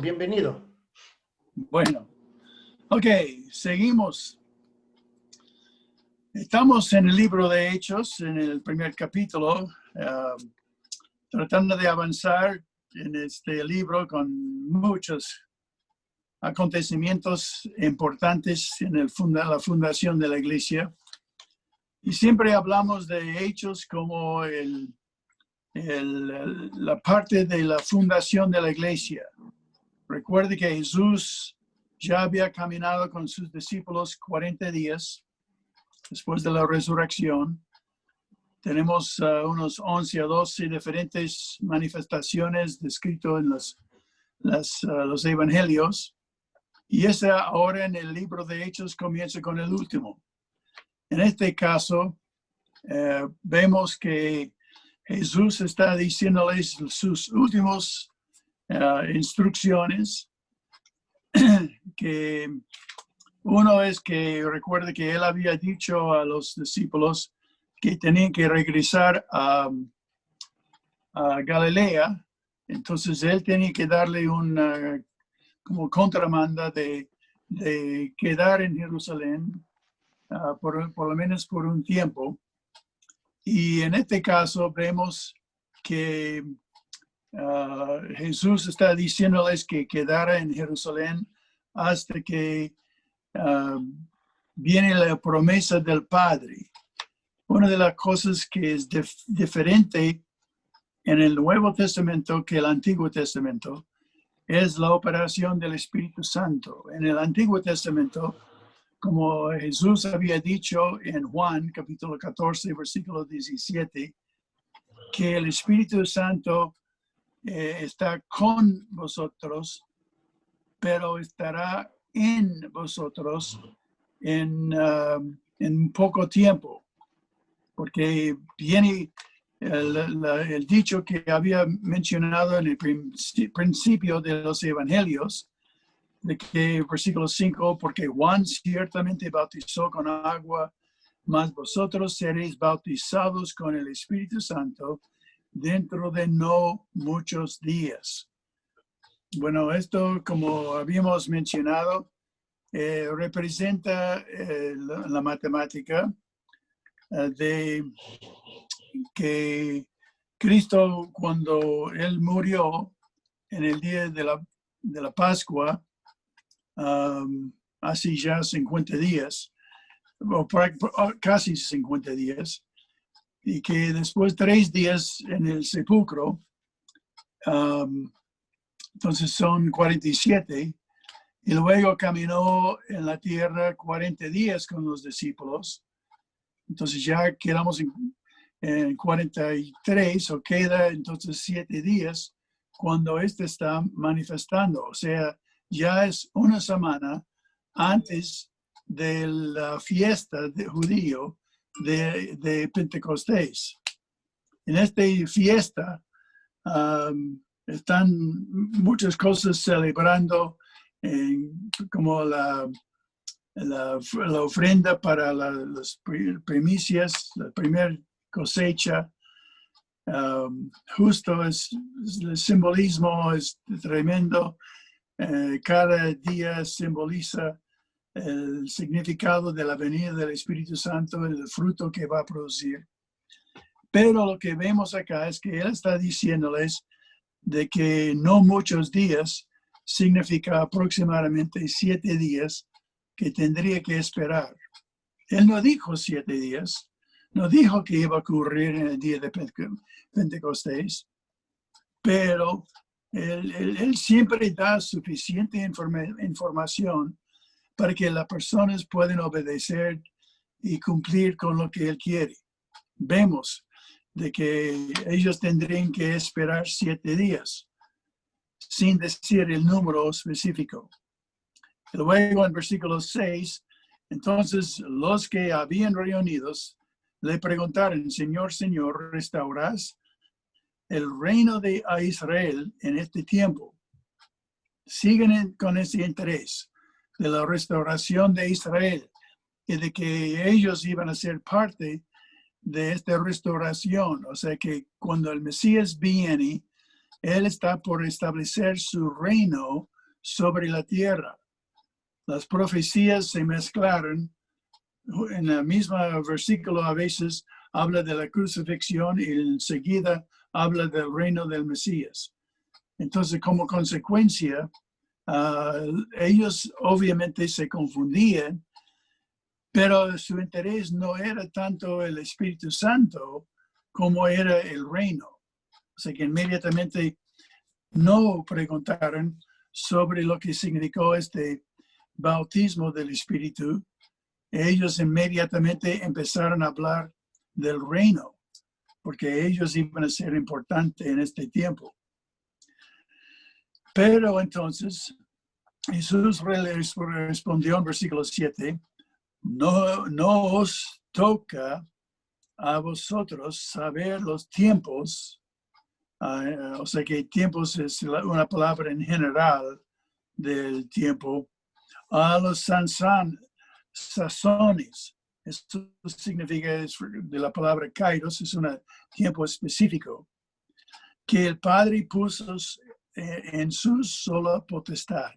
bienvenido. Bueno, ok, seguimos. Estamos en el libro de Hechos, en el primer capítulo, tratando de avanzar en este libro con muchos acontecimientos importantes en la fundación de la iglesia. Y siempre hablamos de Hechos como la parte de la fundación de la iglesia. Recuerde que Jesús ya había caminado con sus discípulos 40 días después de la resurrección. Tenemos unos 11 o 12 diferentes manifestaciones descritas en los evangelios. Y ahora en el libro de Hechos comienza con el último. En este caso, vemos que Jesús está diciéndoles sus últimos instrucciones, que uno es que recuerde que él había dicho a los discípulos que tenían que regresar a Galilea. Entonces él tenía que darle una como contramanda de quedar en Jerusalén por lo menos por un tiempo. Y en este caso vemos que Jesús está diciéndoles que quedara en Jerusalén hasta que viene la promesa del Padre. Una de las cosas que es diferente en el Nuevo Testamento que el Antiguo Testamento es la operación del Espíritu Santo. En el Antiguo Testamento, como Jesús había dicho en Juan, capítulo 14, versículo 17, que el Espíritu Santo está con vosotros, pero estará en vosotros en poco tiempo, porque viene el dicho que había mencionado en el principio de los evangelios, de que versículo 5, porque Juan ciertamente bautizó con agua, mas vosotros seréis bautizados con el Espíritu Santo dentro de no muchos días. Bueno, esto, como habíamos mencionado, representa la matemática de que Cristo, cuando Él murió en el día de la Pascua, hace ya 50 días, o casi 50 días, y que después 3 días en el sepulcro, entonces son 47, y luego caminó en la tierra 40 días con los discípulos. Entonces ya quedamos en 43, o queda entonces 7 días cuando está manifestando. O sea, ya es una semana antes de la fiesta de judío de Pentecostés. En esta fiesta están muchas cosas celebrando, como la ofrenda para las primicias, la primera cosecha. Justo el simbolismo es tremendo. Cada día simboliza el significado de la venida del Espíritu Santo, el fruto que va a producir. Pero lo que vemos acá es que él está diciéndoles de que no muchos días significa aproximadamente 7 días que tendría que esperar. Él no dijo 7 días, no dijo que iba a ocurrir en el día de Pentecostés, pero él siempre da suficiente información para que las personas puedan obedecer y cumplir con lo que él quiere. Vemos de que ellos tendrían que esperar 7 días, sin decir el número específico. Luego en versículo 6, entonces los que habían reunidos le preguntaron: Señor, Señor, ¿restaurarás el reino de Israel en este tiempo? Siguen con ese interés de la restauración de Israel y de que ellos iban a ser parte de esta restauración. O sea que cuando el Mesías viene, él está por establecer su reino sobre la tierra. Las profecías se mezclaron. En el mismo versículo a veces habla de la crucifixión y enseguida habla del reino del Mesías. Entonces, como consecuencia, ellos obviamente se confundían, pero su interés no era tanto el Espíritu Santo como era el reino. O sea que inmediatamente no preguntaron sobre lo que significó este bautismo del Espíritu. Ellos inmediatamente empezaron a hablar del reino, porque ellos iban a ser importantes en este tiempo. Pero entonces Jesús respondió en versículo 7, no os toca a vosotros saber los tiempos. O sea que tiempos es una palabra en general del tiempo. A los sazones. Esto significa, de la palabra kairos, es un tiempo específico que el Padre puso en su sola potestad.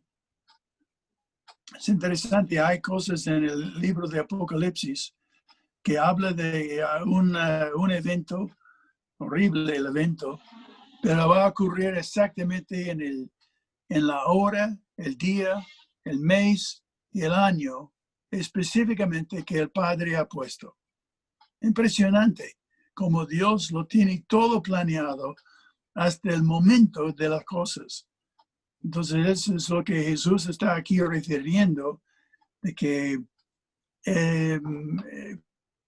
Es interesante, hay cosas en el libro de Apocalipsis que habla de un evento, horrible el evento, pero va a ocurrir exactamente en la hora, el día, el mes y el año específicamente que el Padre ha puesto. Impresionante como Dios lo tiene todo planeado hasta el momento de las cosas. Entonces eso es lo que Jesús está aquí refiriendo, de que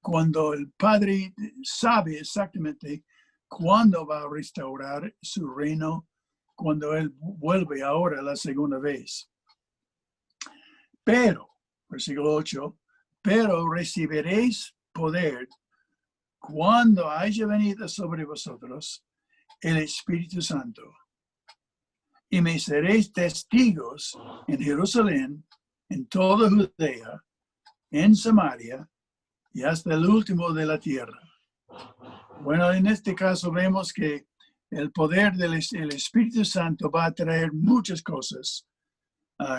cuando el Padre sabe exactamente cuándo va a restaurar su reino, cuando Él vuelve ahora la segunda vez. Pero, versículo 8, pero recibiréis poder cuando haya venido sobre vosotros el Espíritu Santo. Y me seréis testigos en Jerusalén, en toda Judea, en Samaria y hasta el último de la tierra. Bueno, en este caso vemos que el poder del Espíritu Santo va a traer muchas cosas.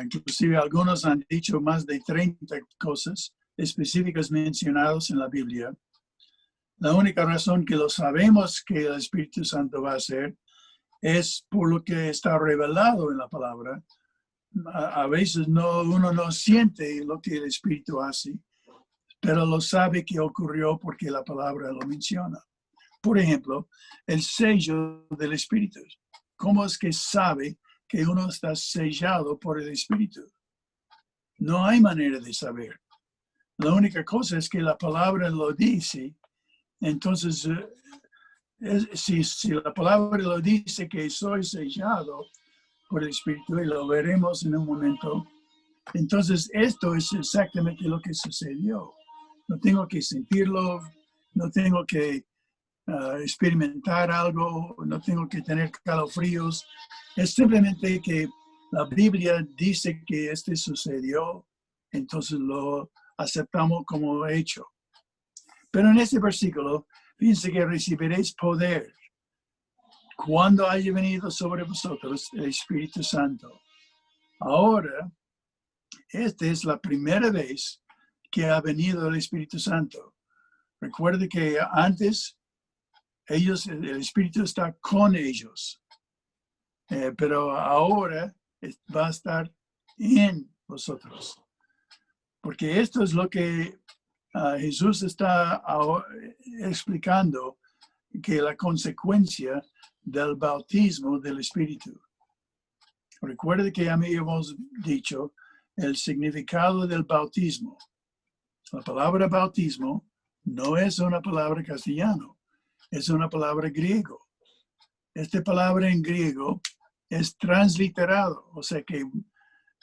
Inclusive algunos han dicho más de 30 cosas específicas mencionadas en la Biblia. La única razón que lo sabemos que el Espíritu Santo va a hacer es por lo que está revelado en la palabra. A veces uno no siente lo que el Espíritu hace, pero lo sabe que ocurrió porque la palabra lo menciona. Por ejemplo, el sello del Espíritu. ¿Cómo es que sabe que uno está sellado por el Espíritu? No hay manera de saber. La única cosa es que la palabra lo dice. Entonces, si la palabra lo dice que soy sellado por el Espíritu, y lo veremos en un momento, entonces esto es exactamente lo que sucedió. No tengo que sentirlo, no tengo que experimentar algo, no tengo que tener calofríos. Es simplemente que la Biblia dice que este sucedió, entonces lo aceptamos como hecho. Pero en este versículo, fíjense que recibiréis poder cuando haya venido sobre vosotros el Espíritu Santo. Ahora, esta es la primera vez que ha venido el Espíritu Santo. Recuerde que antes el Espíritu está con ellos, pero ahora va a estar en vosotros. Porque esto es lo que Jesús está explicando, que la consecuencia del bautismo del Espíritu. Recuerde que ya habíamos dicho el significado del bautismo. La palabra bautismo no es una palabra castellano, es una palabra griego. Esta palabra en griego es transliterado, o sea que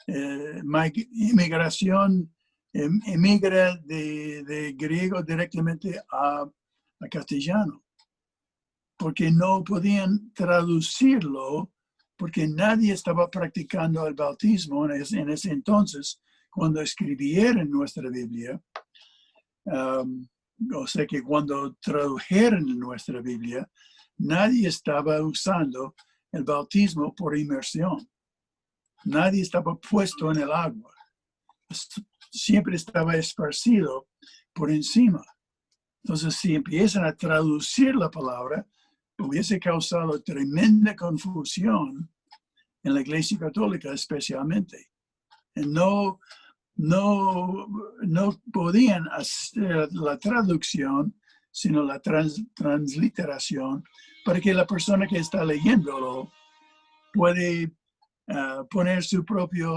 inmigración emigra de griego directamente a castellano, porque no podían traducirlo, porque nadie estaba practicando el bautismo en ese entonces, cuando escribieron nuestra Biblia. O sea que cuando tradujeron nuestra Biblia, nadie estaba usando el bautismo por inmersión. Nadie estaba puesto en el agua. Siempre estaba esparcido por encima. Entonces, si empiezan a traducir la palabra, hubiese causado tremenda confusión en la Iglesia Católica especialmente. No podían hacer la traducción, sino la transliteración, para que la persona que está leyéndolo puede poner su propia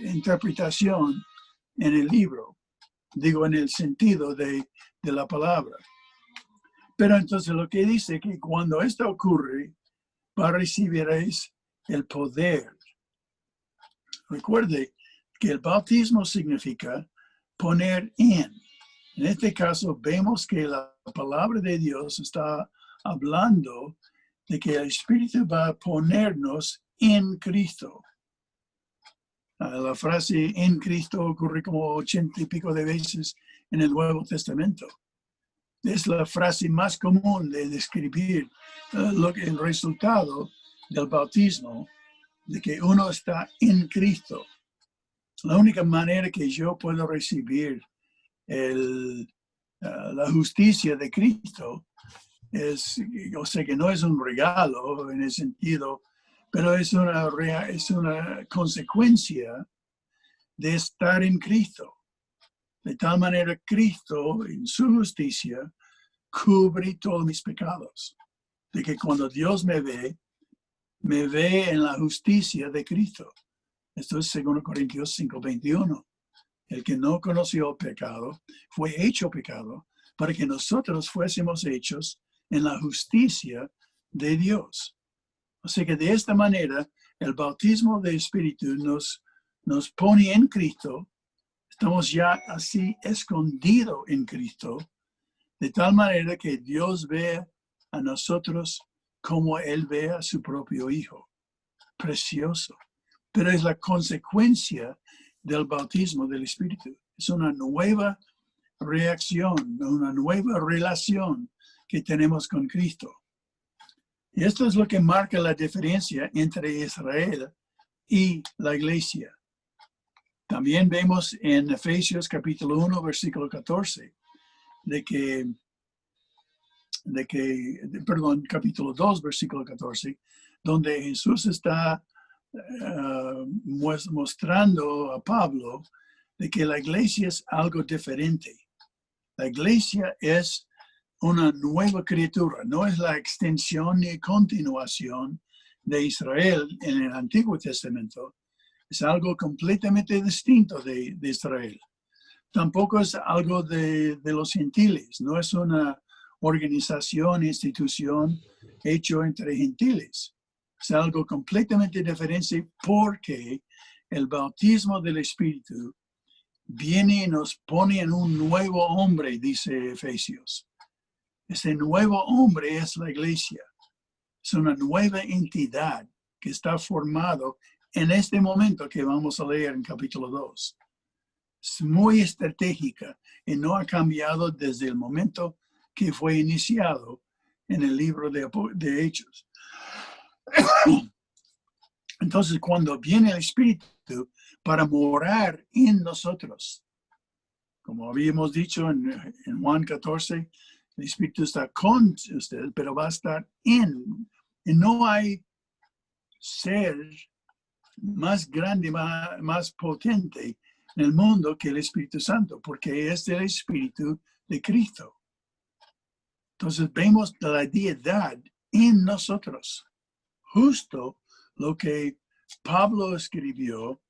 interpretación en el libro, digo, en el sentido de la palabra. Pero entonces lo que dice que cuando esto ocurre, recibiréis el poder. Recuerde que el bautismo significa poner en. En este caso, vemos que la palabra de Dios está hablando de que el Espíritu va a ponernos en Cristo. La frase en Cristo ocurre como 80 y pico de veces en el Nuevo Testamento. Es la frase más común de describir el resultado del bautismo, de que uno está en Cristo. La única manera que yo puedo recibir la justicia de Cristo es, o sea, que no es un regalo en el sentido, pero es una consecuencia de estar en Cristo. De tal manera, Cristo, en su justicia, cubre todos mis pecados. De que cuando Dios me ve en la justicia de Cristo. Esto es 2 Corintios 5:21. El que no conoció el pecado fue hecho pecado para que nosotros fuésemos hechos en la justicia de Dios. O sea que de esta manera, el bautismo de Espíritu nos pone en Cristo. Estamos ya así escondidos en Cristo, de tal manera que Dios ve a nosotros como Él ve a su propio Hijo. Precioso. Pero es la consecuencia del bautismo del Espíritu. Es una nueva reacción, una nueva relación que tenemos con Cristo. Y esto es lo que marca la diferencia entre Israel y la iglesia. También vemos en Efesios capítulo 1, versículo 14, capítulo 2, versículo 14, donde Jesús está mostrando a Pablo de que la iglesia es algo diferente. La iglesia es una nueva criatura, no es la extensión ni continuación de Israel en el Antiguo Testamento. Es algo completamente distinto de Israel. Tampoco es algo de los gentiles, no es una organización, institución hecho entre gentiles. Es algo completamente diferente porque el bautismo del Espíritu viene y nos pone en un nuevo hombre, dice Efesios. Ese nuevo hombre es la iglesia. Es una nueva entidad que está formado en este momento que vamos a leer en capítulo 2. Es muy estratégica y no ha cambiado desde el momento que fue iniciado en el libro de Hechos. Entonces, cuando viene el Espíritu para morar en nosotros, como habíamos dicho en Juan 14, el Espíritu está con usted, pero va a estar en. Y no hay ser más grande, más potente en el mundo que el Espíritu Santo, porque es el Espíritu de Cristo. Entonces vemos la deidad en nosotros. Justo lo que Pedro escribió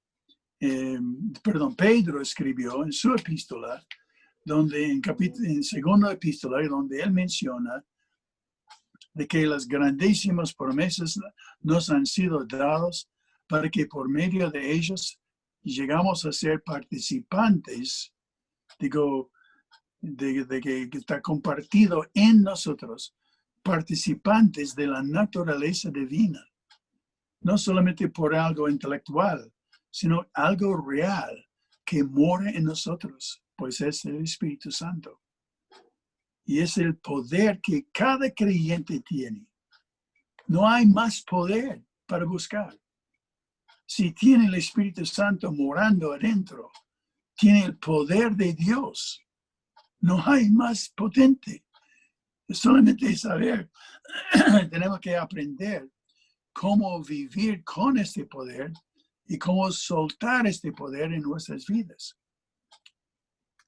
en su epístola, donde en segunda epístola, donde él menciona de que las grandísimas promesas nos han sido dadas para que por medio de ellas llegamos a ser participantes, digo, de que está compartido en nosotros, participantes de la naturaleza divina. No solamente por algo intelectual, sino algo real que mora en nosotros, pues es el Espíritu Santo. Y es el poder que cada creyente tiene. No hay más poder para buscar. Si tiene el Espíritu Santo morando adentro, tiene el poder de Dios. No hay más potente. Solamente saber, tenemos que aprender cómo vivir con este poder y cómo soltar este poder en nuestras vidas.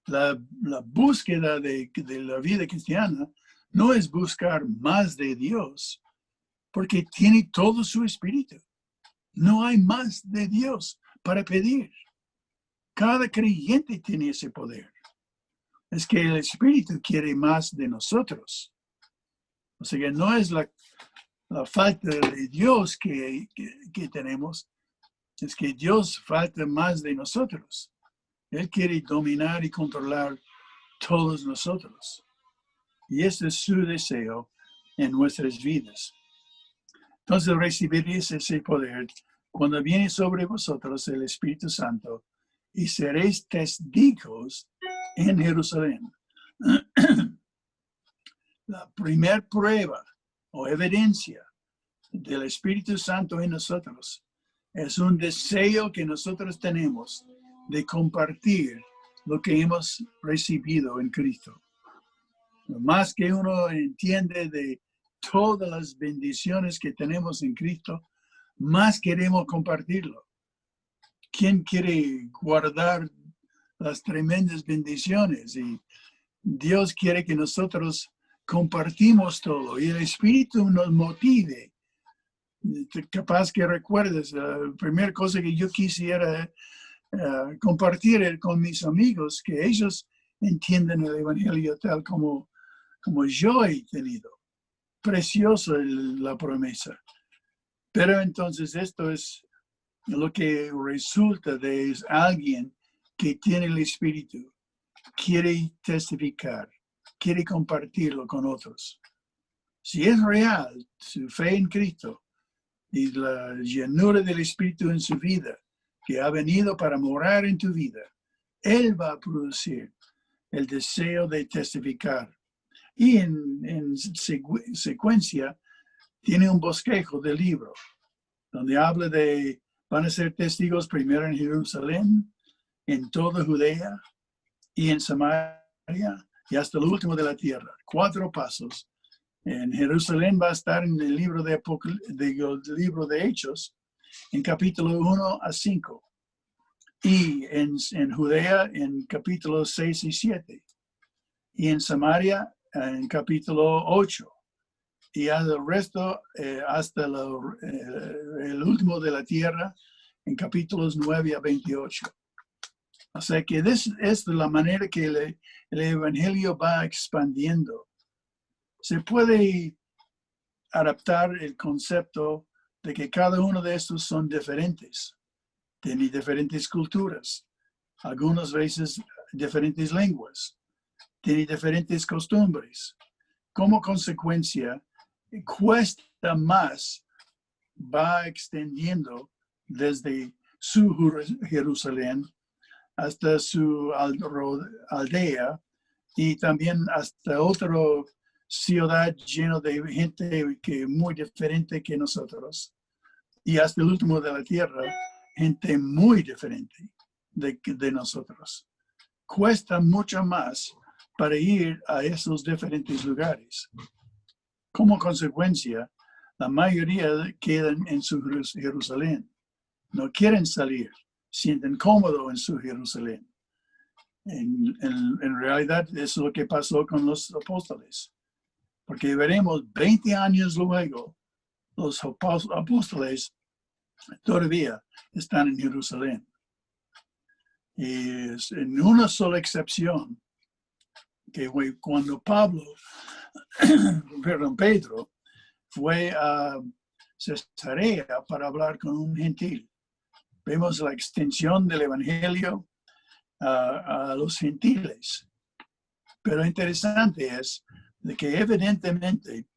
La búsqueda de la vida cristiana no es buscar más de Dios, porque tiene todo su espíritu. No hay más de Dios para pedir. Cada creyente tiene ese poder. Es que el espíritu quiere más de nosotros. O sea que no es la falta de Dios que tenemos, es que Dios falta más de nosotros. Él quiere dominar y controlar todos nosotros. Y ese es su deseo en nuestras vidas. Entonces recibiréis ese poder cuando viene sobre vosotros el Espíritu Santo y seréis testigos en Jerusalén. La primera prueba o evidencia del Espíritu Santo en nosotros es un deseo que nosotros tenemos de compartir lo que hemos recibido en Cristo. Más que uno entiende de todas las bendiciones que tenemos en Cristo, más queremos compartirlo. ¿Quién quiere guardar las tremendas bendiciones? Y Dios quiere que nosotros compartimos todo y el Espíritu nos motive. Capaz que recuerdes, la primera cosa que yo quisiera compartir con mis amigos, que ellos entiendan el Evangelio tal como yo he tenido. Preciosa la promesa. Pero entonces esto es lo que resulta de alguien que tiene el Espíritu, quiere testificar, quiere compartirlo con otros. Si es real su fe en Cristo y la llenura del Espíritu en su vida, que ha venido para morar en tu vida, Él va a producir el deseo de testificar. Y en secuencia tiene un bosquejo del libro, donde habla de, van a ser testigos primero en Jerusalén, en toda Judea y en Samaria y hasta lo último de la tierra. 4 pasos. En Jerusalén va a estar en el libro de Hechos, en capítulo 1 a 5. Y en Judea, en capítulos 6 y 7. Y en Samaria, en capítulo 8. Y al resto, hasta el último de la tierra, en capítulos 9 a 28. O sea que es la manera que el Evangelio va expandiendo. Se puede adaptar el concepto de que cada uno de estos son diferentes, tienen diferentes culturas, algunas veces diferentes lenguas, tienen diferentes costumbres. Como consecuencia, cuesta más, va extendiendo desde su Jerusalén hasta su aldea y también hasta otra ciudad llena de gente que muy diferente que nosotros. Y hasta el último de la tierra, gente muy diferente de nosotros. Cuesta mucho más para ir a esos diferentes lugares. Como consecuencia, la mayoría quedan en su Jerusalén. No quieren salir, sienten cómodo en su Jerusalén. En realidad, eso es lo que pasó con los apóstoles. Porque veremos 20 años luego, los apóstoles todavía están en Jerusalén. Y es en una sola excepción, que fue cuando Pedro fue a Cesarea para hablar con un gentil. Vemos la extensión del Evangelio a los gentiles. Pero interesante es de que evidentemente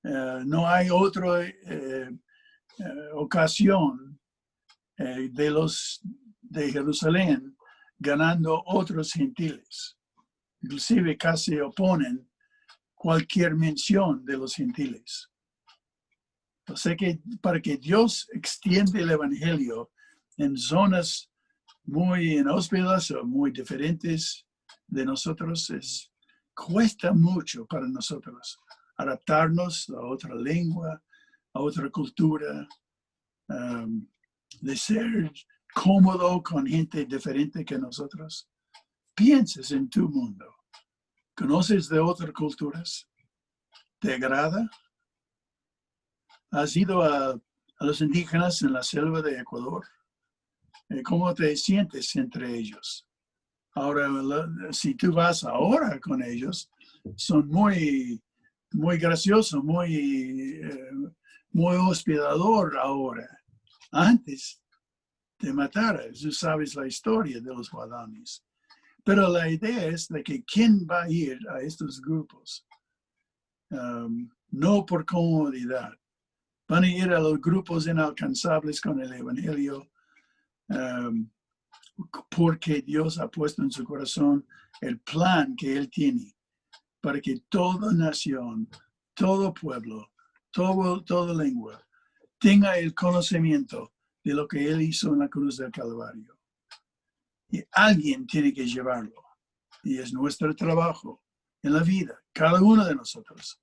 no hay otra ocasión de Jerusalén ganando otros gentiles. Inclusive casi oponen cualquier mención de los gentiles. O sea que para que Dios extiende el evangelio en zonas muy inhóspitas o muy diferentes de nosotros, cuesta mucho para nosotros adaptarnos a otra lengua, a otra cultura, de ser cómodo con gente diferente que nosotros. Pienses en tu mundo. ¿Conoces de otras culturas? ¿Te agrada? ¿Has ido a los indígenas en la selva de Ecuador? ¿Cómo te sientes entre ellos? Ahora, si tú vas ahora con ellos, son muy, muy graciosos, muy hospedador ahora. Antes te matara, tú sabes la historia de los guadanis. Pero la idea es de que quién va a ir a estos grupos, no por comodidad. Van a ir a los grupos inalcanzables con el evangelio, porque Dios ha puesto en su corazón el plan que Él tiene para que toda nación, todo pueblo, toda lengua tenga el conocimiento de lo que Él hizo en la cruz del Calvario. Y alguien tiene que llevarlo. Y es nuestro trabajo en la vida, cada uno de nosotros,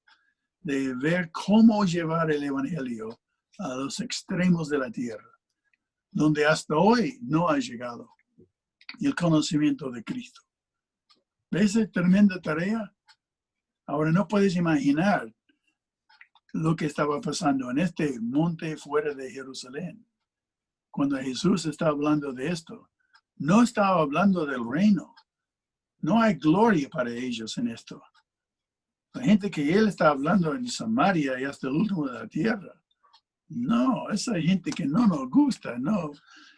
de ver cómo llevar el evangelio a los extremos de la tierra, donde hasta hoy no ha llegado el conocimiento de Cristo. ¿Ves esa tremenda tarea? Ahora no puedes imaginar lo que estaba pasando en este monte fuera de Jerusalén. Cuando Jesús estaba hablando de esto, no estaba hablando del reino. No hay gloria para ellos en esto. La gente que él está hablando en Samaria y hasta el último de la tierra. No, esa gente que no nos gusta, no.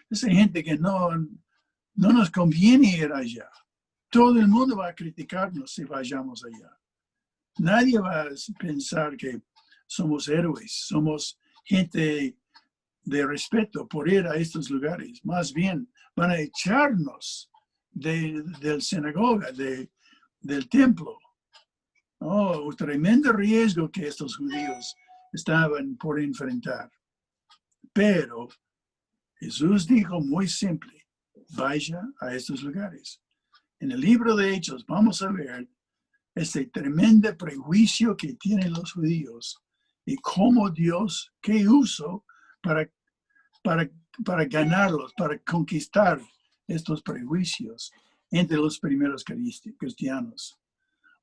Esa gente que no nos conviene ir allá. Todo el mundo va a criticarnos si vayamos allá. Nadie va a pensar que somos héroes, somos gente de respeto por ir a estos lugares. Más bien, van a echarnos del sinagoga, del templo. Oh, un tremendo riesgo que estos judíos estaban por enfrentar. Pero Jesús dijo muy simple, vaya a estos lugares. En el libro de Hechos vamos a ver este tremendo prejuicio que tienen los judíos y cómo Dios, qué uso para ganarlos, para conquistar estos prejuicios entre los primeros cristianos.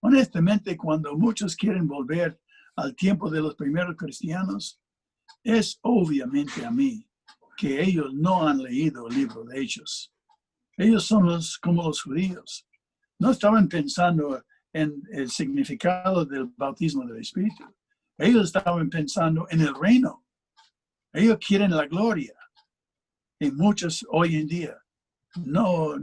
Honestamente, cuando muchos quieren volver al tiempo de los primeros cristianos, es obviamente a mí que ellos no han leído el libro de Hechos. Ellos son como los judíos. No estaban pensando en el significado del bautismo del Espíritu. Ellos estaban pensando en el reino. Ellos quieren la gloria. Y muchos hoy en día no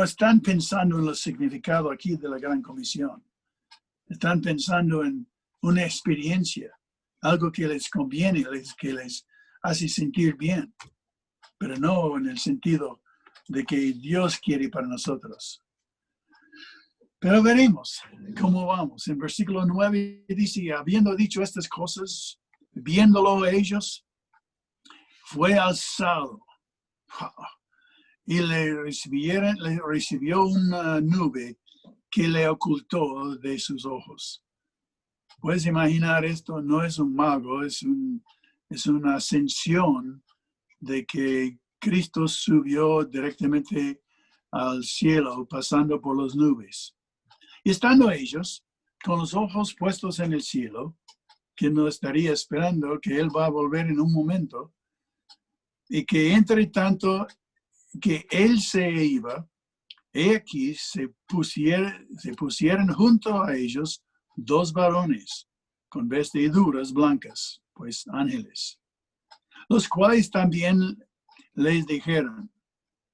están pensando en el significado aquí de la Gran Comisión. Están pensando en una experiencia, algo que les conviene, que les hace sentir bien, pero no en el sentido de que Dios quiere para nosotros. Pero veremos cómo vamos. En versículo 9 dice, habiendo dicho estas cosas, viéndolo ellos, fue alzado y le recibió una nube que le ocultó de sus ojos. Puedes imaginar esto, no es un mago, es una ascensión de que Cristo subió directamente al cielo pasando por las nubes. Y estando ellos con los ojos puestos en el cielo, que no estaría esperando que Él va a volver en un momento, y que entre tanto que Él se iba, he aquí se pusieron junto a ellos dos varones con vestiduras blancas, pues ángeles, los cuales también les dijeron,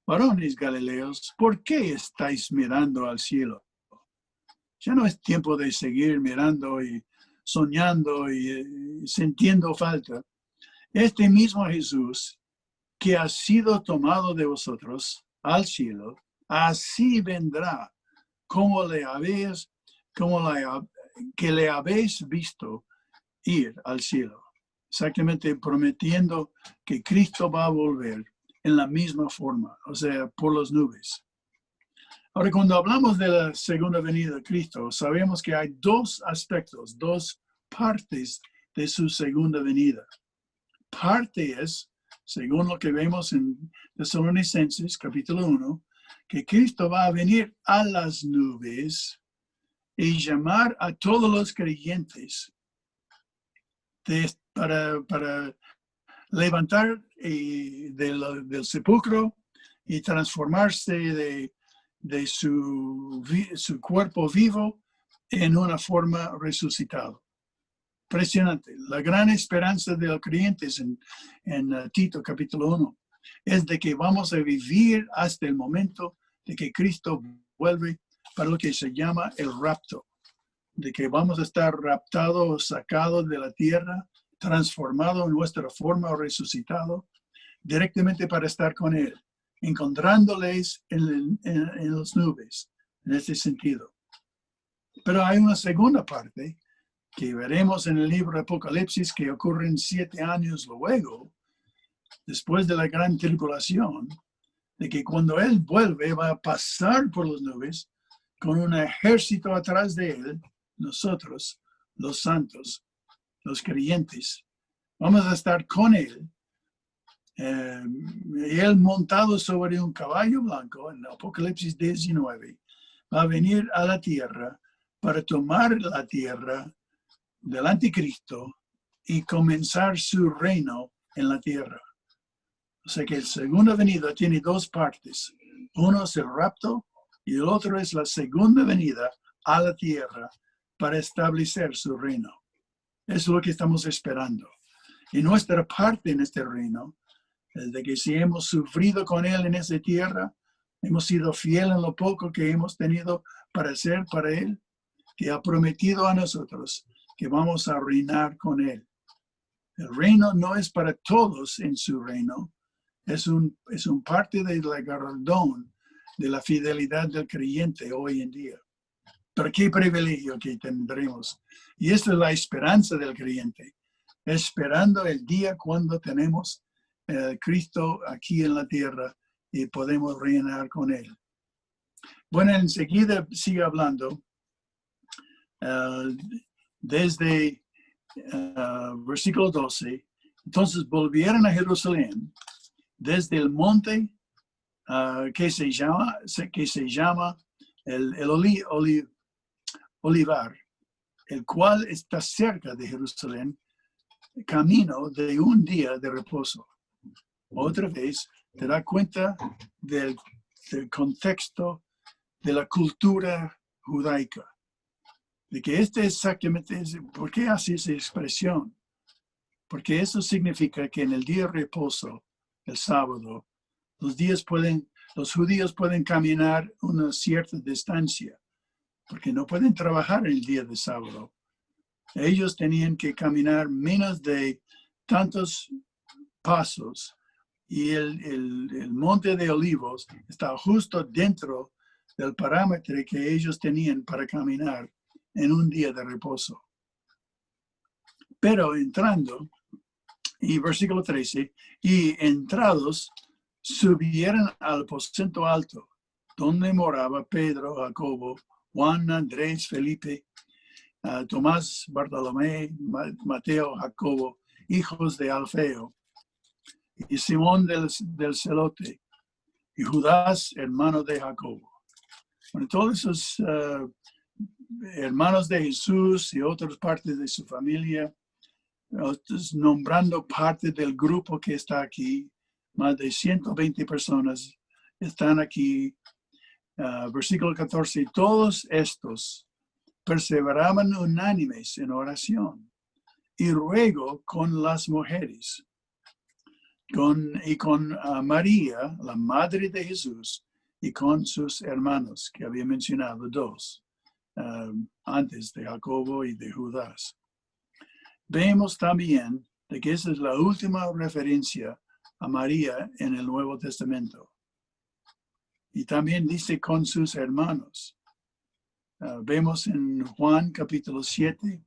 varones galileos, ¿por qué estáis mirando al cielo? Ya no es tiempo de seguir mirando y soñando y sintiendo falta. Este mismo Jesús que ha sido tomado de vosotros al cielo, así vendrá como le habéis visto ir al cielo. Exactamente prometiendo que Cristo va a volver en la misma forma, o sea, por las nubes. Ahora, cuando hablamos de la segunda venida de Cristo, sabemos que hay dos aspectos, dos partes de su segunda venida. Parte es, según lo que vemos en Tesalonicenses capítulo 1, que Cristo va a venir a las nubes y llamar a todos los creyentes para levantar del sepulcro y transformarse de su cuerpo vivo en una forma resucitada. Impresionante. La gran esperanza de los creyentes en Tito capítulo 1 es de que vamos a vivir hasta el momento de que Cristo vuelve para lo que se llama el rapto, de que vamos a estar raptados, sacados de la tierra, transformados en nuestra forma o resucitado directamente para estar con Él, encontrándoles en las nubes, en este sentido. Pero hay una segunda parte que veremos en el libro de Apocalipsis que ocurren 7 años luego, después de la gran tribulación, de que cuando Él vuelve va a pasar por las nubes con un ejército atrás de Él, nosotros, los santos, los creyentes, vamos a estar con Él. Y Él montado sobre un caballo blanco, en Apocalipsis 19, va a venir a la tierra para tomar la tierra del anticristo y comenzar su reino en la tierra. O sea que el segunda venida tiene dos partes. Uno es el rapto y el otro es la segunda venida a la tierra para establecer su reino. Eso es lo que estamos esperando. Y nuestra parte en este reino es de que si hemos sufrido con Él en esa tierra, hemos sido fieles en lo poco que hemos tenido para hacer para Él, que ha prometido a nosotros que vamos a reinar con Él. El reino no es para todos en su reino, es un parte del galardón de la fidelidad del creyente hoy en día. Pero qué privilegio que tendremos. Y esta es la esperanza del creyente, esperando el día cuando tenemos Cristo aquí en la tierra y podemos reinar con Él. Bueno, enseguida sigue hablando desde versículo 12. Entonces volvieron a Jerusalén desde el monte que se llama el Olivar, el cual está cerca de Jerusalén, camino de un día de reposo. Otra vez te das cuenta del contexto de la cultura judaica, de que exactamente es, ¿por qué hace esa expresión? Porque eso significa que en el día de reposo, el sábado, los judíos pueden caminar una cierta distancia, porque no pueden trabajar el día de sábado. Ellos tenían que caminar menos de tantos pasos y el monte de Olivos está justo dentro del parámetro que ellos tenían para caminar en un día de reposo. Pero entrando, y versículo 13, y entrados subieron al aposento alto, donde moraba Pedro, Jacobo, Juan, Andrés, Felipe, Tomás, Bartolomé, Mateo, Jacobo, hijos de Alfeo, y Simón del Celote, y Judas, hermano de Jacobo. Bueno, todos esos hermanos de Jesús y otras partes de su familia, nombrando parte del grupo que está aquí, más de 120 personas están aquí. Versículo 14, todos estos perseveraban unánimes en oración y ruego con las mujeres, con María, la madre de Jesús, y con sus hermanos, que había mencionado dos, antes de Jacobo y de Judas. Vemos también de que esa es la última referencia a María en el Nuevo Testamento. Y también dice con sus hermanos. Vemos en Juan capítulo 7,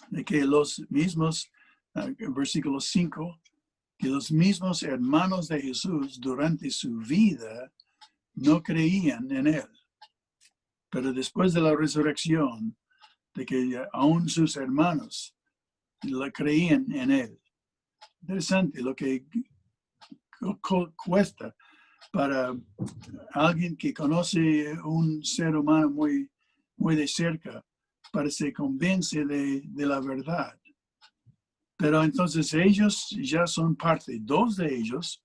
de que los mismos, versículo 5, que los mismos hermanos de Jesús durante su vida no creían en él. Pero después de la resurrección, de que aún sus hermanos la creían en él. Interesante lo que cuesta para alguien que conoce un ser humano muy, muy de cerca, para se convence de la verdad. Pero entonces ellos ya son parte, dos de ellos,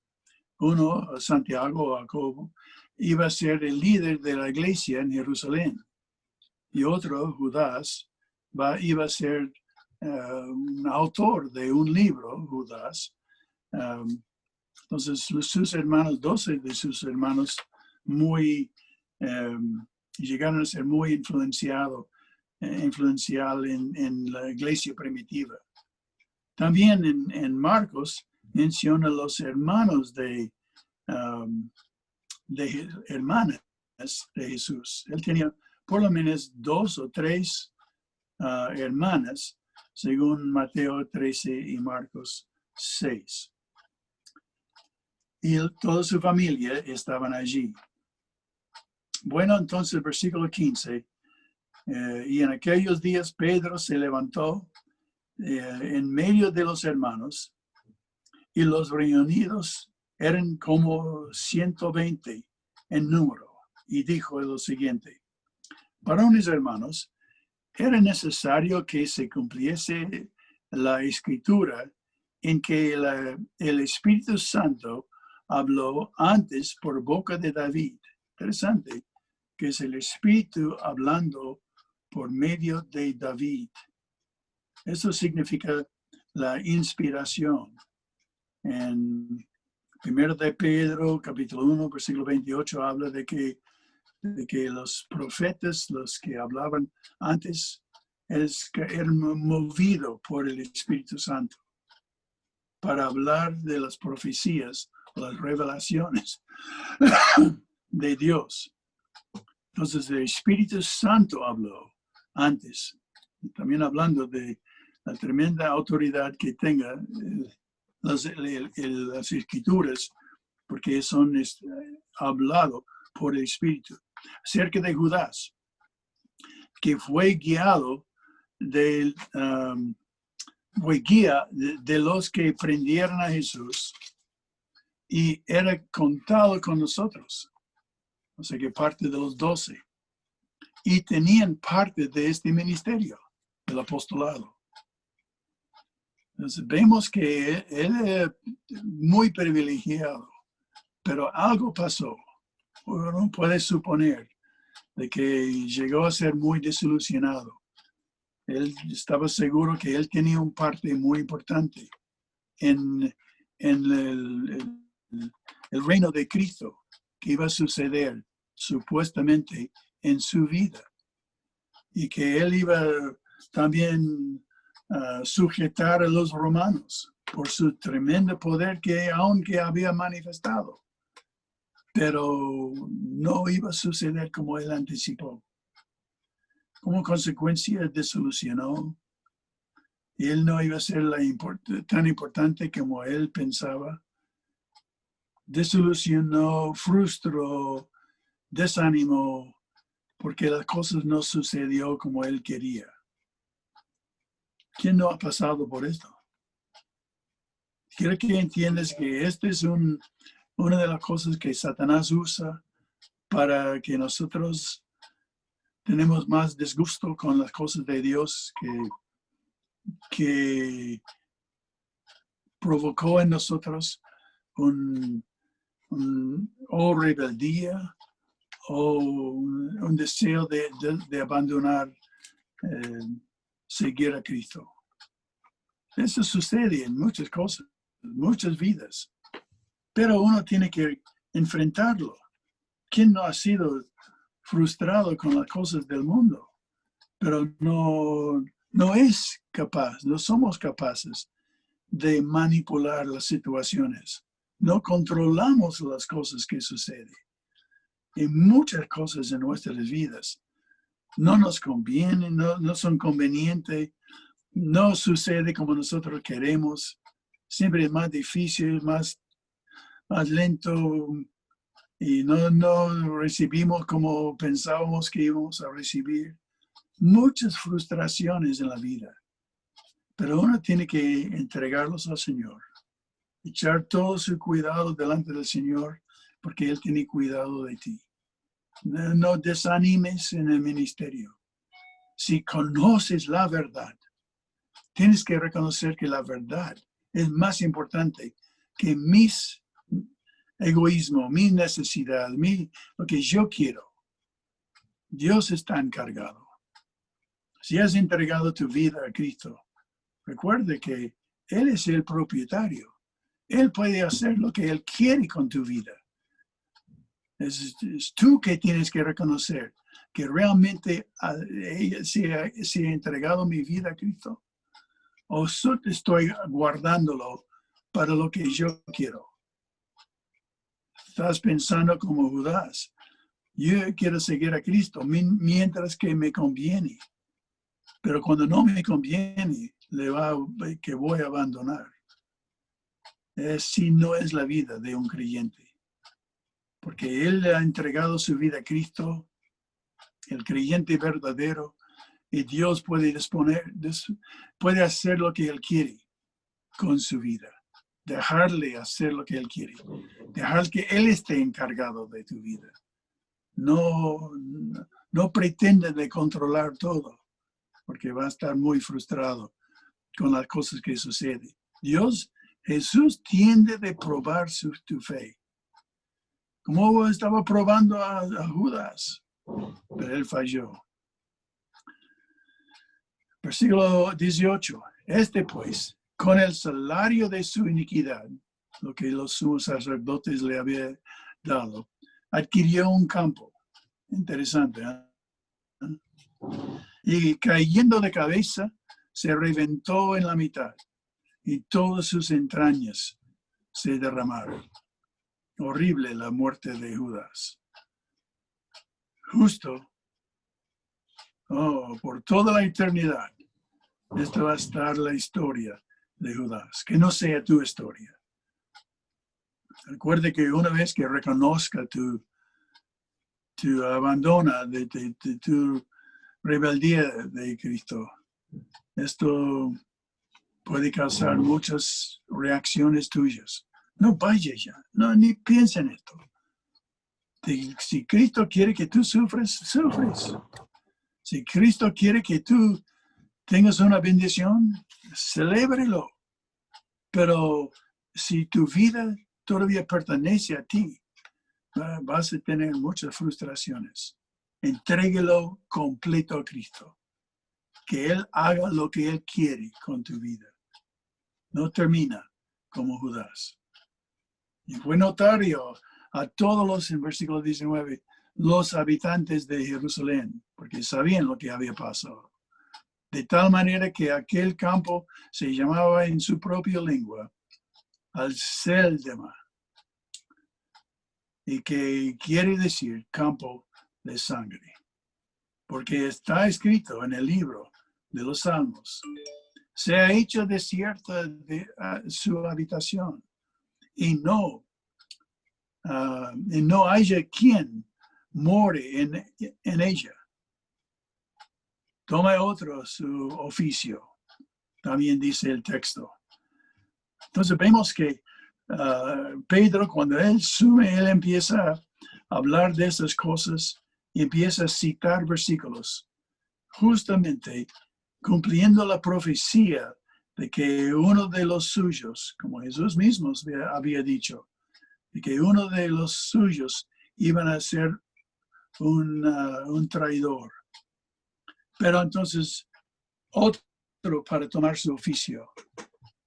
uno, Santiago o Jacobo, iba a ser el líder de la iglesia en Jerusalén. Y otro, Judas, iba a ser un autor de un libro, Judas. Entonces, sus hermanos, 12 de sus hermanos, llegaron a ser muy influencial en la iglesia primitiva. También en Marcos menciona los hermanos hermanas de Jesús. Él tenía por lo menos 2 o 3 hermanas, según Mateo 13 y Marcos 6. Y toda su familia estaban allí. Bueno, entonces, versículo 15. Y en aquellos días Pedro se levantó en medio de los hermanos, y los reunidos eran como 120 en número, y dijo lo siguiente: varones hermanos, era necesario que se cumpliese la escritura en que el Espíritu Santo habló antes por boca de David. Interesante, que es el Espíritu hablando por medio de David. Eso significa la inspiración. En 1 de Pedro, capítulo 1, versículo 28, habla de que los profetas, los que hablaban antes, eran movidos por el Espíritu Santo para hablar de las profecías, las revelaciones de Dios. Entonces el Espíritu Santo habló antes, también hablando de la tremenda autoridad que tenga las escrituras, porque son hablado por el Espíritu. Acerca de Judas, que fue guiado fue guía de los que prendieron a Jesús y era contado con nosotros. O sea que parte de los 12. Y tenían parte de este ministerio, del apostolado. Entonces vemos que él era muy privilegiado, pero algo pasó. Uno puede suponer de que llegó a ser muy desilusionado. Él estaba seguro que él tenía un parte muy importante en el reino de Cristo que iba a suceder supuestamente en su vida, y que él iba también a sujetar a los romanos por su tremendo poder que aunque había manifestado, pero no iba a suceder como él anticipó. Como consecuencia, desilusionó. Y él no iba a ser tan importante como él pensaba. Desilusionó, frustró, desanimó, porque las cosas no sucedió como él quería. ¿Quién no ha pasado por esto? Quiero que entiendas que esta es una de las cosas que Satanás usa para que nosotros tenemos más disgusto con las cosas de Dios, que provocó en nosotros o rebeldía o un deseo de abandonar, seguir a Cristo. Eso sucede en muchas cosas, muchas vidas, pero uno tiene que enfrentarlo. ¿Quién no ha sido frustrado con las cosas del mundo? Pero no es capaz, no somos capaces de manipular las situaciones. No controlamos las cosas que suceden. Y muchas cosas en nuestras vidas no nos convienen, no son convenientes, no sucede como nosotros queremos. Siempre es más difícil, más lento y no recibimos como pensábamos que íbamos a recibir. Muchas frustraciones en la vida, pero uno tiene que entregarlos al Señor, echar todo su cuidado delante del Señor, porque Él tiene cuidado de ti. No desanimes en el ministerio. Si conoces la verdad, tienes que reconocer que la verdad es más importante que mis egoísmo, mi necesidad, lo que yo quiero. Dios está encargado. Si has entregado tu vida a Cristo, recuerde que Él es el propietario. Él puede hacer lo que Él quiere con tu vida. Es tú que tienes que reconocer que realmente si he entregado mi vida a Cristo o estoy guardándolo para lo que yo quiero. Estás pensando como Judas. Yo quiero seguir a Cristo mientras que me conviene. Pero cuando no me conviene, que voy a abandonar. Si no es la vida de un creyente. Porque Él ha entregado su vida a Cristo, el creyente verdadero, y Dios puede puede hacer lo que Él quiere con su vida. Dejarle hacer lo que Él quiere. Dejar que Él esté encargado de tu vida. No pretende de controlar todo, porque va a estar muy frustrado con las cosas que suceden. Jesús tiende de probar tu fe. Como estaba probando a Judas, pero él falló. Versículo 18. Pues, con el salario de su iniquidad, lo que los sumos sacerdotes le habían dado, adquirió un campo. Interesante, ¿eh? Y cayendo de cabeza, se reventó en la mitad y todas sus entrañas se derramaron. Horrible la muerte de Judas. Justo, por toda la eternidad, esta va a estar la historia de Judas. Que no sea tu historia. Recuerde que una vez que reconozca tu abandono de tu rebeldía de Cristo, esto puede causar muchas reacciones tuyas. No vayas ya, ni piensa en esto. Si Cristo quiere que tú sufres. Si Cristo quiere que tú tengas una bendición, celébrelo. Pero si tu vida todavía pertenece a ti, vas a tener muchas frustraciones. Entréguelo completo a Cristo. Que Él haga lo que Él quiere con tu vida. No termina como Judas. Y fue notorio a todos los, en versículo 19, los habitantes de Jerusalén, porque sabían lo que había pasado. De tal manera que aquel campo se llamaba en su propia lengua Al-Seldema, y que quiere decir campo de sangre, porque está escrito en el libro de los Salmos: se ha hecho desierta su habitación y no haya quien more en ella. Toma otro su oficio, también dice el texto. Entonces vemos que Pedro, cuando él empieza a hablar de esas cosas y empieza a citar versículos, justamente cumpliendo la profecía de que uno de los suyos, como Jesús mismo había dicho, de que uno de los suyos iban a ser un traidor. Pero entonces, otro para tomar su oficio.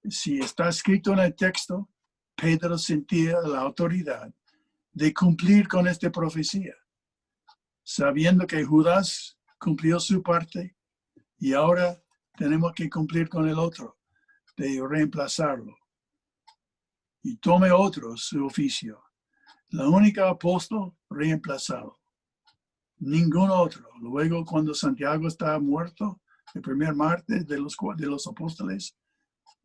Si está escrito en el texto, Pedro sentía la autoridad de cumplir con esta profecía, sabiendo que Judas cumplió su parte y ahora tenemos que cumplir con el otro, de reemplazarlo. Y tome otro su oficio. La única apóstol reemplazado. Ningún otro. Luego, cuando Santiago estaba muerto, el primer martes de los apóstoles,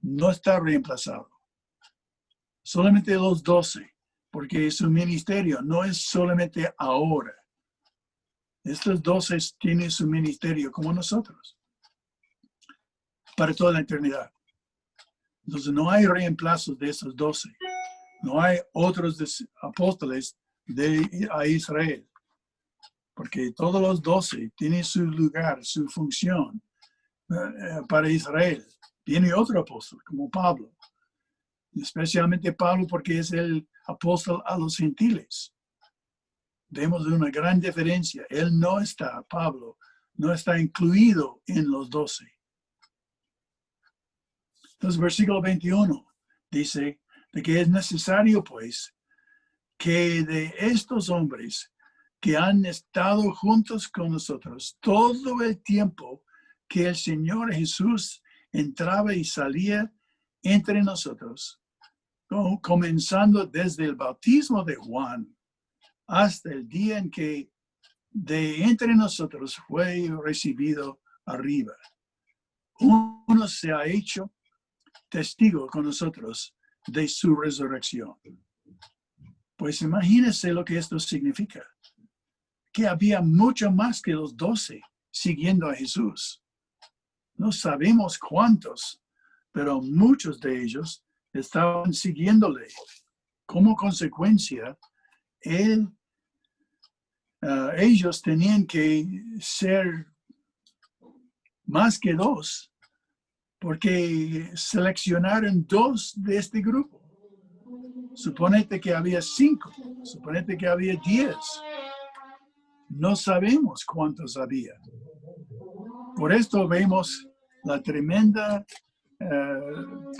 no está reemplazado. Solamente los 12, porque su ministerio no es solamente ahora. Estos 12 tienen su ministerio como nosotros, para toda la eternidad. Entonces no hay reemplazos de esos 12. No hay otros apóstoles a Israel, porque todos los 12 tienen su lugar, su función para Israel. Viene otro apóstol, como Pablo, especialmente Pablo porque es el apóstol a los gentiles. Vemos una gran diferencia. Pablo no está incluido en los 12. Entonces, versículo 21 dice de que es necesario, pues, que de estos hombres que han estado juntos con nosotros todo el tiempo que el Señor Jesús entraba y salía entre nosotros, comenzando desde el bautismo de Juan hasta el día en que de entre nosotros fue recibido arriba. Uno se ha hecho testigo con nosotros de su resurrección. Pues imagínense lo que esto significa. Que había mucho más que los 12 siguiendo a Jesús. No sabemos cuántos, pero muchos de ellos estaban siguiéndole. Como consecuencia, ellos tenían que ser más que 2, porque seleccionaron 2 de este grupo. Suponete que había 5, suponete que había 10. No sabemos cuántos había. Por esto vemos la tremenda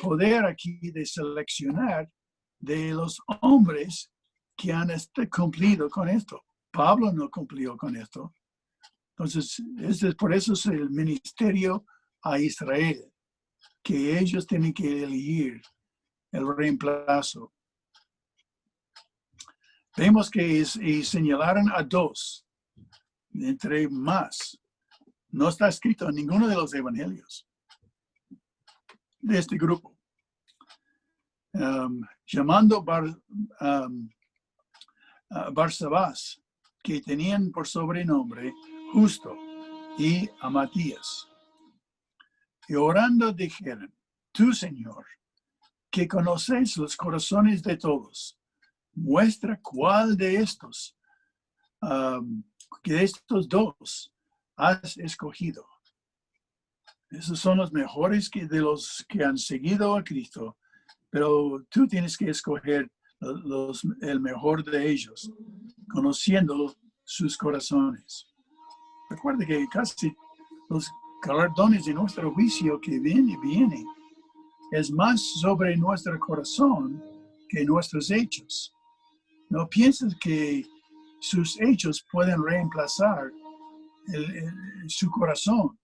poder aquí de seleccionar de los hombres que han cumplido con esto. Pablo no cumplió con esto. Entonces, por eso es el ministerio a Israel, que ellos tienen que elegir el reemplazo. Vemos que señalaron a 2, entre más. No está escrito en ninguno de los evangelios de este grupo. Llamando a Barsabás, que tenían por sobrenombre Justo, y a Matías. Y orando dijeron: tú, Señor, que conoces los corazones de todos, muestra cuál de estos, que de estos 2 has escogido. Esos son los mejores de los que han seguido a Cristo, pero tú tienes que escoger el mejor de ellos, conociendo sus corazones. Recuerde que casi los galardones de nuestro juicio que viene es más sobre nuestro corazón que nuestros hechos. No pienses que sus hechos pueden reemplazar su corazón,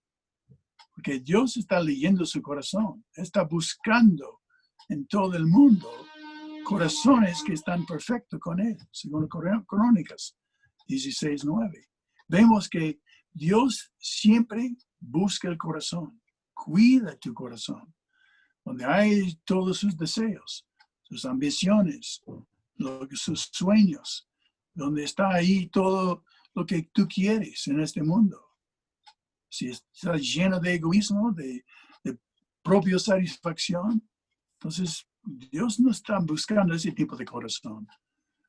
porque Dios está leyendo su corazón, está buscando en todo el mundo corazones que están perfectos con Él, según Crónicas 16:9. Vemos que Dios siempre busca el corazón, cuida tu corazón, donde hay todos sus deseos, sus ambiciones, sus sueños, donde está ahí todo lo que tú quieres en este mundo. Si está lleno de egoísmo, de propia satisfacción, entonces Dios no está buscando ese tipo de corazón.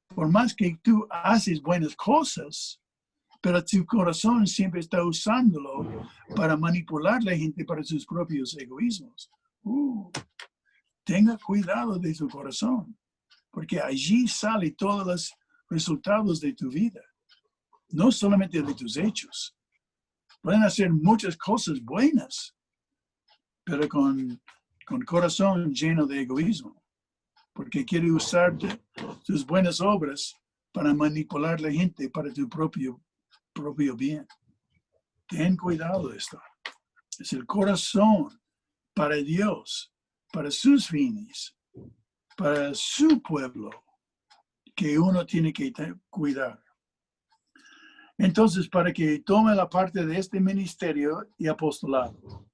Por más que tú haces buenas cosas, pero tu corazón siempre está usándolo para manipular a la gente para sus propios egoísmos. Tenga cuidado de tu corazón, porque allí salen todos los resultados de tu vida, no solamente de tus hechos. Pueden hacer muchas cosas buenas, pero con corazón lleno de egoísmo, porque quiere usar tus buenas obras para manipular a la gente para tu propio bien. Ten cuidado de esto. Es el corazón para Dios, para sus fines, para su pueblo, que uno tiene que cuidar. Entonces, para que tome la parte de este ministerio y apostolado,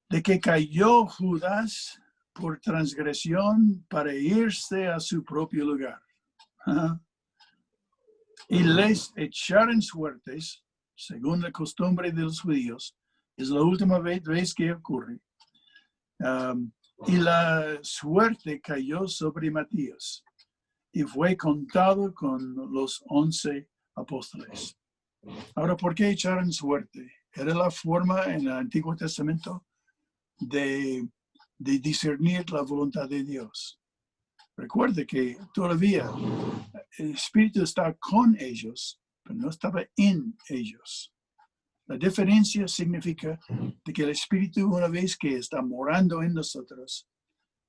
de que cayó Judas por transgresión para irse a su propio lugar. Ajá. Y les echaron suertes, según la costumbre de los judíos. Es la última vez que ocurre. Y la suerte cayó sobre Matías y fue contado con los 11 apóstoles. Ahora, ¿por qué echaron suerte? Era la forma en el Antiguo Testamento de discernir la voluntad de Dios. Recuerde que todavía el Espíritu está con ellos, pero no estaba en ellos. La diferencia significa de que el Espíritu, una vez que está morando en nosotros,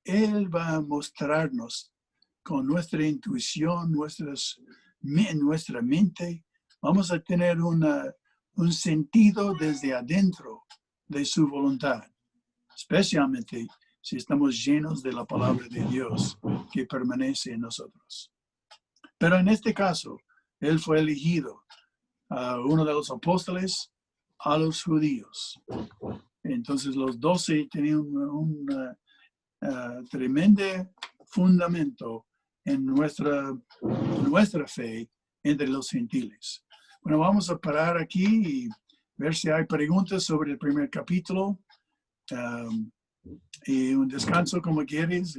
Él va a mostrarnos con nuestra intuición, nuestra mente, vamos a tener un sentido desde adentro de su voluntad, especialmente si estamos llenos de la palabra de Dios que permanece en nosotros. Pero en este caso, Él fue elegido, uno de los apóstoles, a los judíos. Entonces los 12 tenían un tremendo fundamento en nuestra fe entre los gentiles. Bueno, vamos a parar aquí y ver si hay preguntas sobre el primer capítulo. Y un descanso como quieres.